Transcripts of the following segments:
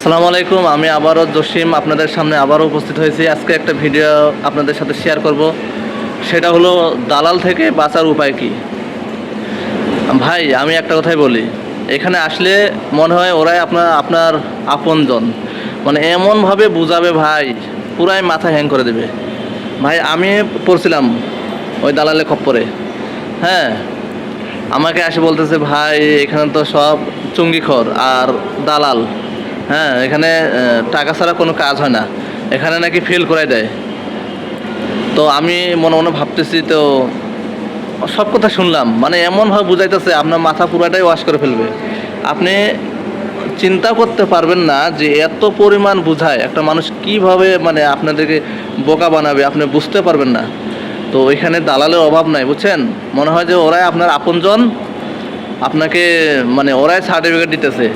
আসসালামু আলাইকুম। আমি আবারও জসিম আপনাদের সামনে আবারও উপস্থিত হয়েছি। আজকে একটা ভিডিও আপনাদের সাথে শেয়ার করব। সেটা হলো দালাল থেকে বাঁচার উপায় কি। ভাই আমি একটা কথাই বলি, এখানে আসলে মনে হয় ওরাই আপনার আপনজন। মানে এমনভাবে বুঝাবে ভাই, পুরাই মাথা হ্যাং করে দেবে। ভাই আমি পড়ছিলাম ওই দালালের খপ্পরে। হ্যাঁ, আমাকে এসে বলতেছে ভাই এখানে তো সব চুঙ্গিখোর আর দালাল। হ্যাঁ, এখানে টাকা ছাড়া কোনো কাজ হয় না, এখানে নাকি ফেল করাই দেয়। তো আমি মনে মনে ভাবতেছি, তো সব কথা শুনলাম, মানে এমনভাবে বুঝাইতেছে আপনার মাথা পুরাটাই ওয়াশ করে ফেলবে। আপনি চিন্তা করতে পারবেন না যে এত পরিমাণ বুঝায় একটা মানুষ কিভাবে, মানে আপনাদেরকে বোকা বানাবে, আপনি বুঝতে পারবেন না। তো এখানে দালালের অভাব নাই, বুঝছেন। মনে হয় যে ওরাই আপনার আপনজন, আপনাকে মানে ওরাই সার্টিফিকেট দিতেছে,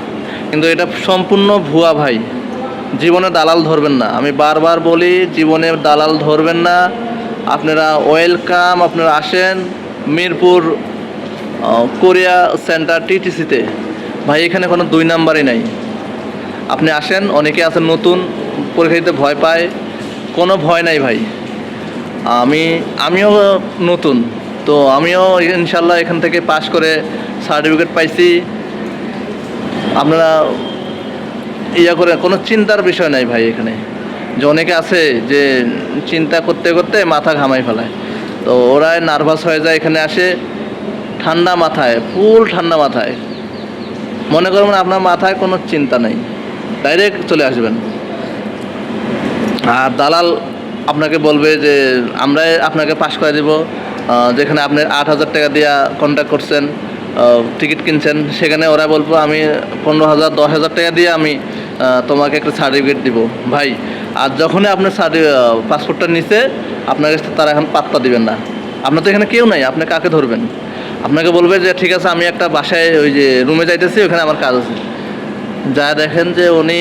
কিন্তু এটা সম্পূর্ণ ভুয়া ভাই। জীবনে দালাল ধরবেন না, আমি বারবার বলি, জীবনে দালাল ধরবেন না। আপনারা ওয়েলকাম, আপনারা আসেন মিরপুর কোরিয়া সেন্টার টিটিসিতে। ভাই এখানে কোনো দুই নাম্বারই নাই। আপনি আসেন, অনেকে আছেন নতুন, পরীক্ষা দিতে ভয় পায়, কোনো ভয় নাই ভাই। আমিও নতুন, তো আমিও ইনশাল্লাহ এখান থেকে পাশ করে সার্টিফিকেট পাইছি। আপনারা ইয়া করে কোনো চিন্তার বিষয় নাই ভাই। এখানে যে অনেকে আছে যে চিন্তা করতে করতে মাথা ঘামাই ফেলায়, তো ওরাই নার্ভাস হয়ে যায়। এখানে আসে ঠান্ডা মাথায়, ফুল ঠান্ডা মাথায়, মনে করবেন আপনার মাথায় কোনো চিন্তা নেই, ডাইরেক্ট চলে আসবেন। আর দালাল আপনাকে বলবে যে আমরাই আপনাকে পাশ করে দেব। যেখানে আপনি 8,000 টাকা দিয়ে কন্ট্যাক্ট করছেন, টিকিট কিনছেন, সেখানে ওরা বলবো আমি 15,000 10,000 টাকা দিয়ে আমি তোমাকে একটা সার্টিফিকেট দিব ভাই। আর যখনই আপনার পাসপোর্টটা নিচে, আপনার কাছে তারা এখন পাত্তা দিবেন না। আপনার তো এখানে কেউ নাই, আপনি কাকে ধরবেন। আপনাকে বলবে যে ঠিক আছে আমি একটা বাসায় ওই যে রুমে যাইতেছি, ওখানে আমার কাজ আছে। যা দেখেন যে উনি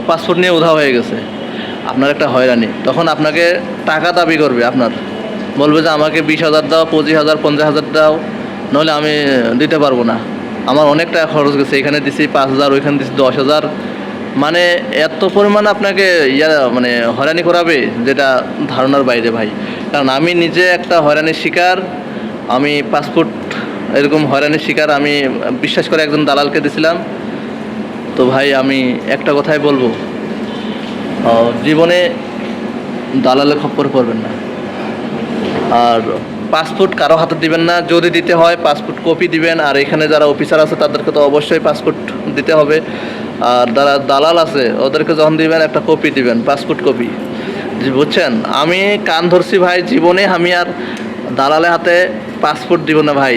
পাসপোর্ট নিয়ে উধাও হয়ে গেছে। আপনার একটা হয়রানি, তখন আপনাকে টাকা দাবি করবে। আপনার বলবে যে আমাকে 20,000 দাও, 25,000 50,000 দাও, নাহলে আমি দিতে পারবো না, আমার অনেক টাকা খরচ গেছে, এখানে দিছি 5,000, ওইখানে দিছি 10,000। মানে এত পরিমাণ আপনাকে মানে হয়রানি করাবে, যেটা ধারণার বাইরে ভাই। কারণ আমি নিজে একটা হয়রানির শিকার, আমি পাসপোর্ট এরকম হয়রানির শিকার আমি বিশ্বাস করে একজন দালালকে দিছিলাম। তো ভাই আমি একটা কথাই বলবো, জীবনে দালালের খপ্পরে পড়বেন না। আর পাসপোর্ট কারো হাতে দিবেন না, যদি দিতে হয় পাসপোর্ট কপি দিবেন। আর এখানে যারা অফিসার আছে তাদেরকে তো অবশ্যই পাসপোর্ট দিতে হবে। আর যারা দালাল আছে ওদেরকে যখন দিবেন একটা কপি দিবেন, পাসপোর্ট কপি। জি বুঝছেন, আমি কান ধরছি ভাই, জীবনে আমি আর দালালের হাতে পাসপোর্ট দিব না ভাই।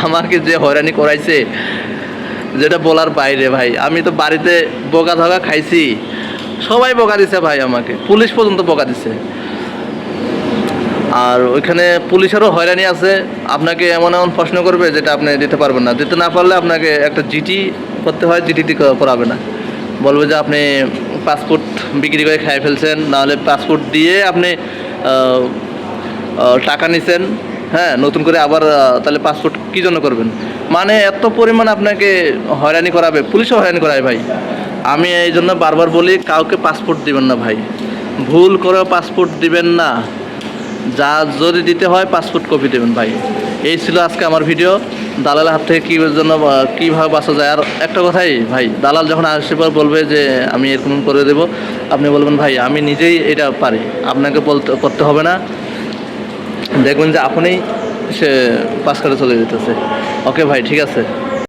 আমাকে যে হয়রানি করাইছে, যেটা বলার বাইরে ভাই। আমি তো বাড়িতে বোকা ধোকা খাইছি, সবাই বোকা দিছে ভাই, আমাকে পুলিশ পর্যন্ত বোকা দিছে। আর ওইখানে পুলিশেরও হয়রানি আছে, আপনাকে এমন এমন প্রশ্ন করবে যেটা আপনি দিতে পারবেন না। দিতে না পারলে আপনাকে একটা জিটি করতে হয়, জিটিটি করাবে না। বলবে যে আপনি পাসপোর্ট বিক্রি করে খেয়ে ফেলছেন, নাহলে পাসপোর্ট দিয়ে আপনি টাকা নিছেন, হ্যাঁ, নতুন করে আবার তাহলে পাসপোর্ট কী জন্য করবেন। মানে এত পরিমাণ আপনাকে হয়রানি করাবে, পুলিশও হয়রানি করায় ভাই। আমি এই জন্য বারবার বলি, কাউকে পাসপোর্ট দিবেন না ভাই, ভুল করে পাসপোর্ট দিবেন না। যা যদি দিতে হয় পাসপোর্ট কপি দেবেন ভাই। এই ছিল আজকে আমার ভিডিও, দালালের হাত থেকে কীভাবে বাঁচা যায়। আর একটা কথাই ভাই, দালাল যখন আসে পর বলবে যে আমি এরকম করে দেবো, আপনি বলবেন ভাই আমি নিজেই এটা পারি, আপনাকে করতে হবে না। দেখবেন যে আপনিই সে পাস করে চলে যেতেছে। ওকে ভাই, ঠিক আছে।